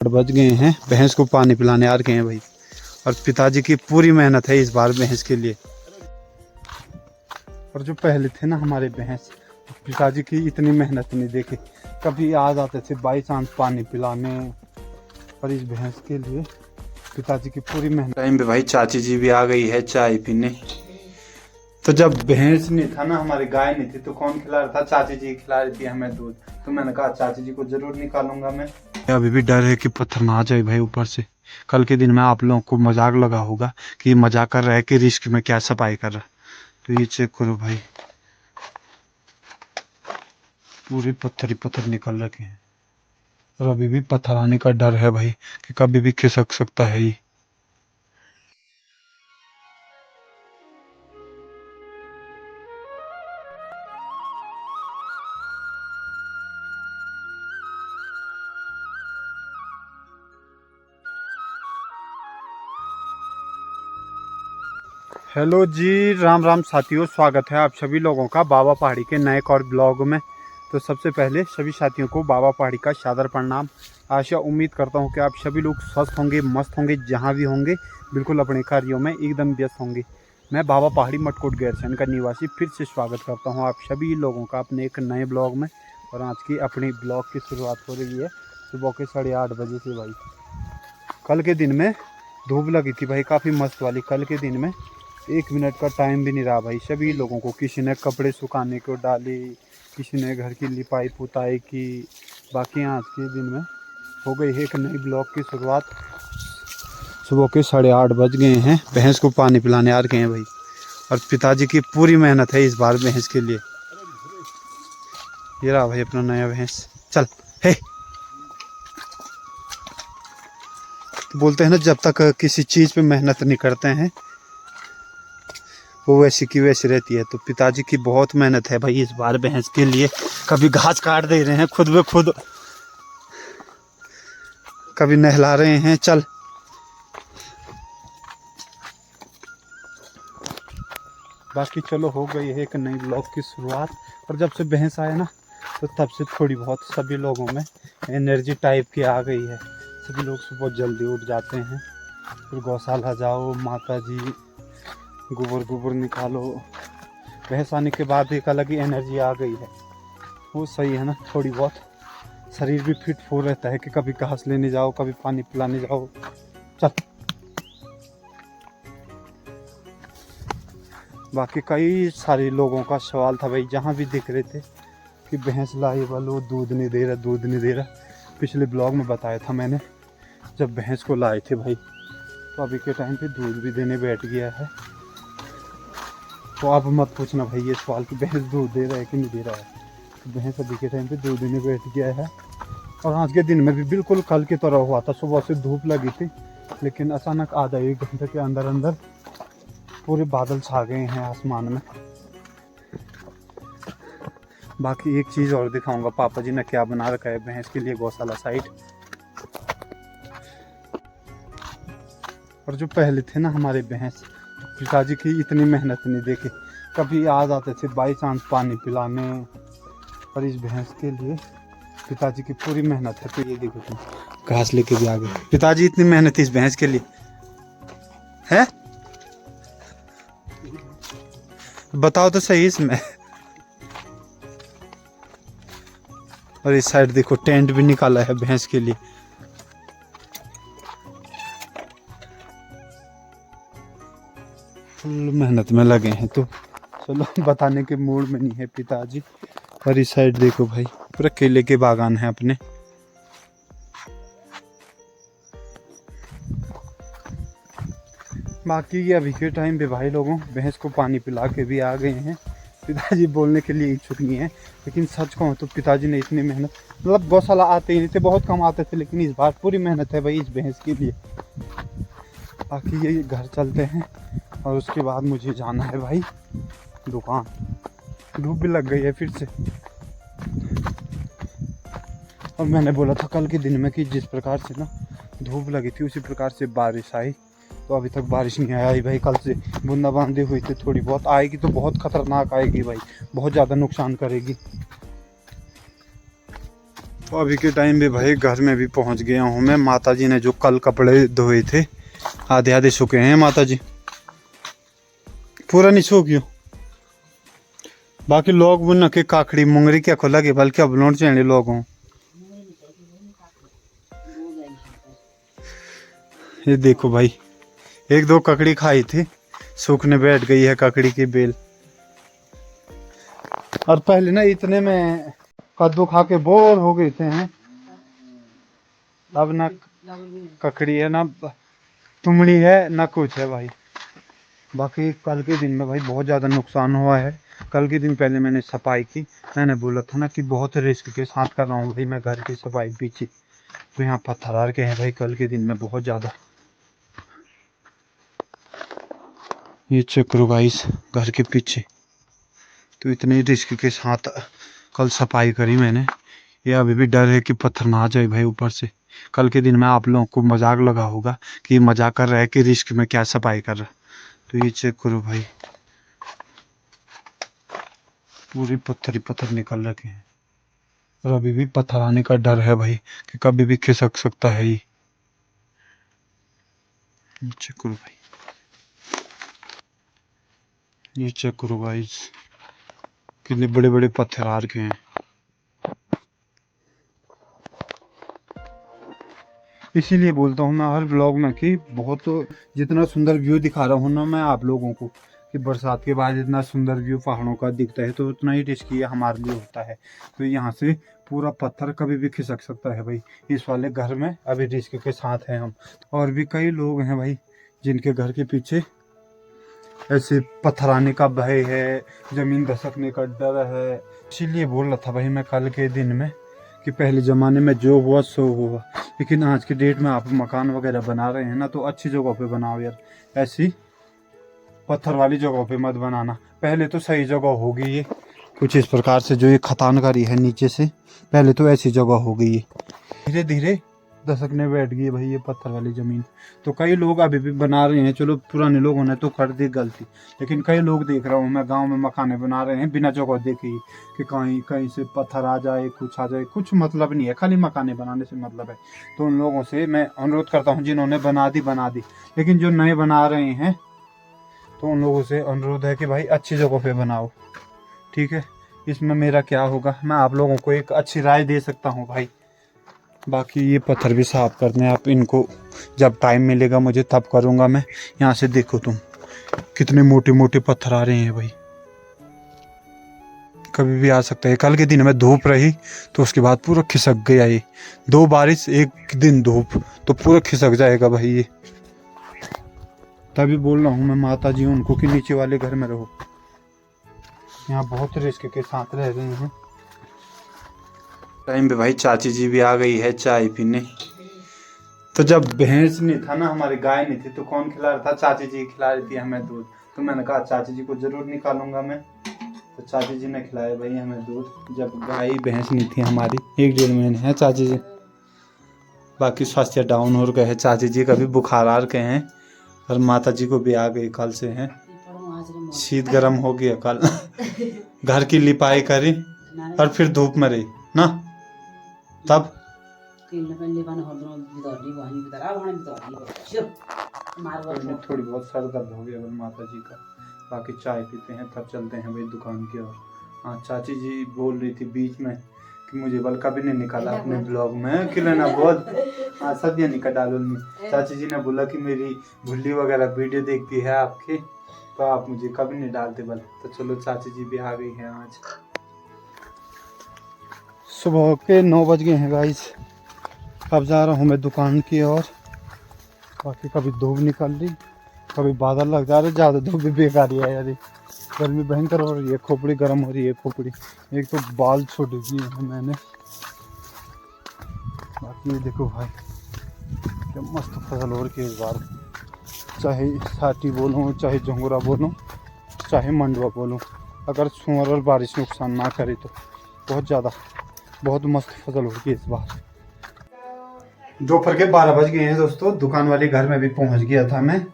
बज गए हैं, भैंस को पानी पिलाने आ गए हैं भाई। और पिताजी की पूरी मेहनत है इस बार भैंस के लिए। और जो पहले थे ना हमारे भैंस, पिताजी की इतनी मेहनत नहीं देखे, कभी आ जाते थे बाई चांस पानी पिलाने। पर इस भैंस के लिए पिताजी की पूरी मेहनत। टाइम पे भाई चाची जी भी आ गई है चाय पीने। तो जब भैंस नहीं था ना, हमारी गाय नहीं थी, तो कौन खिला रहा था? चाची जी खिला रही थी हमें दूध। तो मैंने कहा चाची जी को जरूर निकालूंगा मैं। अभी भी डर है कि पत्थर ना आ जाए भाई ऊपर से। कल के दिन में आप लोगों को मजाक लगा होगा कि मजाक कर रहा है कि रिस्क में क्या सफाई कर रहा है। तो ये चेक करो भाई, पूरे पत्थर ही पत्थर निकल रखे हैं। और अभी भी पत्थर आने का डर है भाई कि कभी भी खिसक सकता है ये। हेलो जी, राम राम साथियों, स्वागत है आप सभी लोगों का बाबा पहाड़ी के नए और ब्लॉग में। तो सबसे पहले सभी साथियों को बाबा पहाड़ी का सादर प्रणाम। आशा उम्मीद करता हूं कि आप सभी लोग स्वस्थ होंगे, मस्त होंगे, जहां भी होंगे बिल्कुल अपने कार्यों में एकदम व्यस्त होंगे। मैं बाबा पहाड़ी मटकोट गैरसैंण का निवासी फिर से स्वागत करता हूँ आप सभी लोगों का अपने एक नए ब्लॉग में। और आज की अपनी ब्लॉग की शुरुआत हो रही है सुबह के 8:30 बजे से भाई। कल के दिन में धूप लगी थी भाई, काफ़ी मस्त वाली। कल के दिन में 1 मिनट का टाइम भी नहीं रहा भाई सभी लोगों को। किसी ने कपड़े सुखाने को डाले, किसी ने घर की लिपाई पुताई की। बाकी आज के दिन में हो गई है एक नई ब्लॉग की शुरुआत। सुबह के 8:30 बज गए हैं, भैंस को पानी पिलाने आ गए हैं भाई। और पिताजी की पूरी मेहनत है इस बार भैंस के लिए। ये रहा भाई अपना नया भैंस। चल हे। तो बोलते हैं ना, जब तक किसी चीज़ पे मेहनत नहीं करते हैं वो वैसी की वैसी रहती है। तो पिताजी की बहुत मेहनत है भाई इस बार भैंस के लिए। कभी घास काट दे रहे हैं खुद ब खुद, कभी नहला रहे हैं। चल बाकी चलो, हो गई है एक नई ब्लॉग की शुरुआत। और जब से भैंस आए ना, तो तब से थोड़ी बहुत सभी लोगों में एनर्जी टाइप की आ गई है। सभी लोग सुबह जल्दी उठ जाते हैं, फिर गौशाला जाओ, माता जी गोबर गोबर निकालो। भैंस आने के बाद एक अलग ही एनर्जी आ गई है। वो सही है ना, थोड़ी बहुत शरीर भी फिट हो रहता है कि कभी घास लेने जाओ, कभी पानी पिलाने जाओ। चल बाकी कई सारे लोगों का सवाल था भाई, जहाँ भी दिख रहे थे कि भैंस लाई वालो दूध नहीं दे रहा, दूध नहीं दे रहा। पिछले ब्लॉग में बताया था मैंने, जब भैंस को लाए थे भाई, तो अभी के टाइम पे दूध भी देने बैठ गया है। तो अब मत पूछना भाई ये सवाल कि भैंस दूध दे रहा है कि नहीं दे रहा है। तो भैंस अभी के टाइम पे दूध देने बैठ गया है। और आज के दिन में भी बिल्कुल कल की तरह हुआ था। सुबह से धूप लगी थी, लेकिन अचानक आधा 1 घंटे के अंदर अंदर पूरे बादल छा गए हैं आसमान में। बाकी एक चीज़ और दिखाऊंगा, पापा जी ने क्या बना रखा है भैंस के लिए गौशाला साइड। और जो पहले थे ना हमारे भैंस, पिताजी की इतनी मेहनत नहीं देखे, कभी आ जाते थे बाई चांस पानी पिलाने। पर इस भैंस के लिए पिताजी की पूरी मेहनत है। तो ये देखो तुम, घास लेके भी आ गए। पिताजी इतनी मेहनत इस भैंस के लिए है, बताओ तो सही इसमें। और इस साइड देखो टेंट भी निकाला है भैंस के लिए। फुल मेहनत में लगे हैं। तो चलो, बताने के मूड में नहीं है पिताजी। और इस साइड देखो भाई, पूरा केले के बागान है अपने। बाकी ये अभी के टाइम पे भाई लोगों भैंस को पानी पिला के भी आ गए हैं। पिताजी बोलने के लिए इच्छुक नहीं है, लेकिन सच कहूँ तो पिताजी ने इतनी मेहनत, मतलब गौशाला आते ही नहीं थे, बहुत कम आते थे, लेकिन इस बार पूरी मेहनत है भाई इस भैंस के लिए। बाकी ये घर चलते हैं और उसके बाद मुझे जाना है भाई दुकान। धूप भी लग गई है फिर से। और मैंने बोला था कल के दिन में कि जिस प्रकार से ना धूप लगी थी उसी प्रकार से बारिश आई। तो अभी तक बारिश नहीं आई भाई। कल से बूंदाबांदी हुई थी, थोड़ी बहुत आएगी तो बहुत खतरनाक आएगी भाई, बहुत ज़्यादा नुकसान करेगी। तो अभी के टाइम भी भाई घर में भी पहुंच गया हूँ मैं। माता जी ने जो कल कपड़े धोए थे आधे आधे सूखे हैं माता जी, पूरा नहीं सूखियो। बाकी लोग वो नके काखड़ी मुंगरी क्या खोला के बल्कि अब लौट चढ़े लोग हों। ये देखो भाई, एक दो ककड़ी खाई थी, सूखने बैठ गई है ककड़ी की बेल। और पहले ना इतने में कद्दू खा के बोर हो गए थे हैं, अब ना ककड़ी है ना तुमड़ी है ना कुछ है भाई। बाकी कल के दिन में भाई बहुत ज़्यादा नुकसान हुआ है। कल के दिन पहले मैंने सफाई की, मैंने बोला था ना कि बहुत रिस्क के साथ कर रहा हूँ भाई मैं घर की सफाई पीछे। तो यहाँ पत्थर आ के हैं भाई कल के दिन में बहुत ज़्यादा। ये चेक करो गाइस घर के पीछे, तो इतने रिस्क के साथ कल सफाई करी मैंने। ये अभी भी डर है कि पत्थर ना आ जाए भाई ऊपर से। कल के दिन में आप लोगों को मजाक लगा होगा कि मजाक कर रहा है कि रिस्क में क्या सफाई कर रहा। तो ये चेक करो भाई, पूरी पत्थर ही पत्थर निकल रखे हैं। और अभी भी पत्थर आने का डर है भाई कि कभी भी खिसक सकता है ये। चेक करो भाई, ये चेक करो गाइस कितने बड़े बड़े पत्थर आ रखे हैं। इसीलिए बोलता हूँ मैं हर ब्लॉग में कि बहुत जितना सुंदर व्यू दिखा रहा हूँ ना मैं आप लोगों को कि बरसात के बाद इतना सुंदर व्यू पहाड़ों का दिखता है, तो उतना ही रिस्की हमारे लिए होता है। तो यहाँ से पूरा पत्थर कभी भी खिसक सकता है भाई। इस वाले घर में अभी रिस्क के साथ हैं हम। और भी कई लोग हैं भाई जिनके घर के पीछे ऐसे पत्थर आने का भय है, जमीन धसकने का डर है। इसीलिए बोल रहा था भाई मैं कल के दिन में कि पहले ज़माने में जो हुआ सो हुआ, लेकिन आज के डेट में आप मकान वगैरह बना रहे हैं ना तो अच्छी जगह पे बनाओ यार, ऐसी पत्थर वाली जगह पे मत बनाना। पहले तो सही जगह होगी ये कुछ इस प्रकार से, जो ये खतानकारी है नीचे से, पहले तो ऐसी जगह हो गई है। धीरे धीरे दशकने बैठ गई है भाई ये पत्थर वाली ज़मीन। तो कई लोग अभी भी बना रहे हैं, चलो पुराने लोगों ने तो कर दी गलती, लेकिन कई लोग देख रहा हूँ मैं गांव में मकाने बना रहे हैं बिना जगह देखे ही कि कहीं कहीं से पत्थर आ जाए कुछ आ जाए, कुछ मतलब नहीं है, खाली मकाने बनाने से मतलब है। तो उन लोगों से मैं अनुरोध करता हूँ जिन्होंने बना दी, लेकिन जो नए बना रहे हैं तो उन लोगों से अनुरोध है कि भाई अच्छी जगह पे बनाओ, ठीक है। इसमें मेरा क्या होगा, मैं आप लोगों को एक अच्छी राय दे सकता हूँ भाई। बाकी ये पत्थर भी साफ करने, आप इनको जब टाइम मिलेगा मुझे तब करूँगा मैं। यहाँ से देखो तुम कितने मोटे मोटे पत्थर आ रहे हैं भाई, कभी भी आ सकता है। कल के दिन में धूप रही तो उसके बाद पूरा खिसक गया ये, 2 बारिश 1 दिन धूप तो पूरा खिसक जाएगा भाई ये। तभी बोल रहा हूँ मैं माता जी उनको कि नीचे वाले घर में रहो, यहाँ बहुत रिस्क के साथ रह रहे हैं। टाइम पे भाई चाची जी भी आ गई है चाय पीने। तो जब भैंस नहीं था ना, हमारी गाय नहीं थी, तो कौन खिला रहा था, चाची जी खिला रही थी हमें दूध। तो मैंने कहा चाची जी को जरूर निकालूंगा मैं, तो चाची जी ने खिलाया भाई हमें दूध। जब गाय भैंस नहीं थी हमारी, 1-1.5 महीने है चाची जी। बाकी स्वास्थ्य डाउन हो गए हैं चाची जी का भी, बुखार आ गए हैं, और माता जी को भी आ गई कल से हैं, शीत गर्म हो गया कल। घर की लिपाई करी और फिर धूप में रही ना, तब थोड़ी बहुत सर दर्द हो गया माता जी का। बाकी चाय पीते हैं तब चलते हैं भाई दुकान की ओर। हाँ चाची जी बोल रही थी बीच में कि मुझे बल कभी नहीं निकाला अपने ब्लॉग में कि लेना बहुत, हाँ सदियाँ निकल डालो। चाची जी ने बोला कि मेरी भुल्ली वगैरह वीडियो देखती है आपके, तो आप मुझे कभी नहीं डालते बल। तो चलो चाची जी भी आ गई हैं आज। सुबह के 9 बज गए हैं गाइस, अब जा रहा हूँ मैं दुकान की ओर। बाकी कभी धूप निकल रही, कभी बादल लग जा रहे, ज़्यादा धूप भी बेकार ही है यार, गर्मी भयंकर हो रही है, खोपड़ी गर्म हो रही है खोपड़ी। एक तो बाल छोड़ दिए हैं मैंने। बाकी ये देखो भाई क्या मस्त फसल हो रही है इस बार, चाहे साटी बोलूँ, चाहे झंगोरा बोलूँ, चाहे मंडवा बोलूँ, अगर सुअर और बारिश नुकसान ना करे तो बहुत मस्त फसल हो रही है इस बार। दोपहर के 12 बज गए हैं दोस्तों, दुकान वाले घर में भी पहुंच गया था मैं।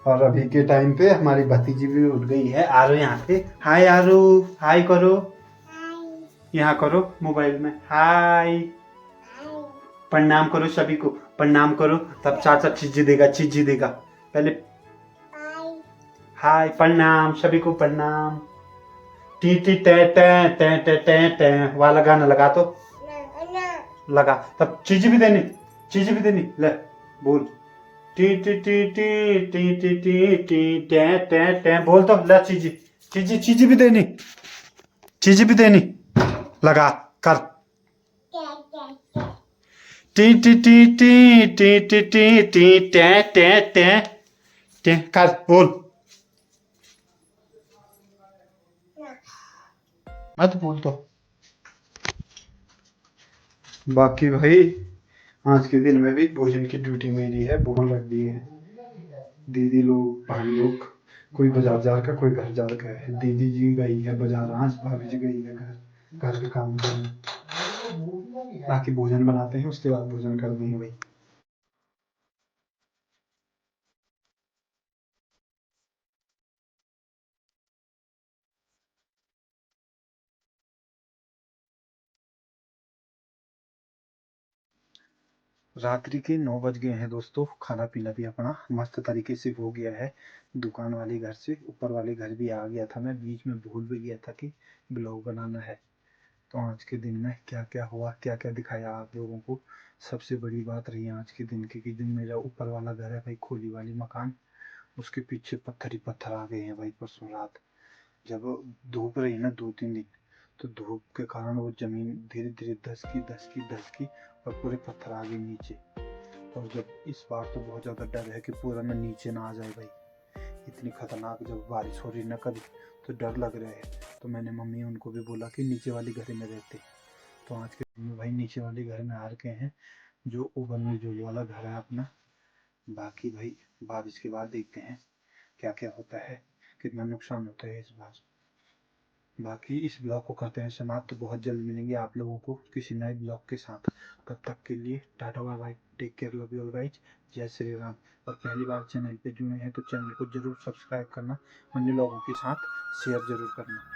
और अभी के टाइम पे हमारी भतीजी भी उठ गई है। आरो यहाँ पे, हाय आरो, हाय करो, यहाँ करो मोबाइल में, हाय। प्रणाम करो सभी को, प्रणाम करो, तब चाचा चीजी देगा, चीजी देगा। पहले हाय, प्रणाम सभी को, प्रणाम। टी टी टे टे टे टे टे टे वाला गाना लगा तो लगा, तब चीजी भी देनी, चीजी भी देनी, ले बोल। T T T T T T T T टे टे टे बोल तो, ले चीजी, चीजी चीजी भी देनी, चीजी भी देनी, लगा कर। T T T T T T T T टे टे टे टे कर बोल। मत बोल तो। बाकी भाई आज के दिन में भी भोजन की ड्यूटी मेरी है, भोजन रख दी है दीदी लोग, भाई लोग, कोई बाजार जा का, कोई घर जा का है। दीदी जी गई है बाजार, आज भाभी जी गई है घर का काम करने। बाकी भोजन बनाते हैं, उसके बाद भोजन कर देंगे भाई। रात्रि के 9 बज गए हैं दोस्तों, खाना पीना भी अपना मस्त तरीके से हो गया है। दुकान वाले घर से ऊपर वाले घर भी आ गया था, मैं बीच में भूल भी गया था कि ब्लॉग बनाना है। तो आज के दिन में क्या क्या हुआ, क्या क्या दिखाया आप लोगों को। सबसे बड़ी बात रही आज के दिन की कि जो मेरा ऊपर वाला घर है भाई, खोली वाली मकान, उसके पीछे पत्थर ही पत्थर आ गए हैं भाई। परसों रात जब धूप रही ना 2-3 दिन, तो धूप के कारण वो जमीन धीरे धीरे धस की और पूरे पत्थर आ गए नीचे। और जब इस बार तो बहुत ज़्यादा डर है कि पूरा ना नीचे ना आ जाए भाई, इतनी खतरनाक जब बारिश हो रही ना कभी, तो डर लग रहा है। तो मैंने मम्मी उनको भी बोला कि नीचे वाली घर में रहते। तो आज के दिन में भाई नीचे वाले घर में आ रखे हैं, जो ऊपर में जो वाला घर है अपना। बाकी भाई बारिश के बाद देखते हैं क्या क्या होता है, कितना नुकसान होता है इस बार। बाकी इस ब्लॉग को करते हैं समाप्त, तो बहुत जल्द मिलेंगे आप लोगों को किसी नए ब्लॉग के साथ। तब तक के लिए tata bye bye, take care, love you all guys, जय श्री राम। और पहली बार चैनल पे जुड़े हैं तो चैनल को जरूर सब्सक्राइब करना, अन्य लोगों के साथ शेयर जरूर करना।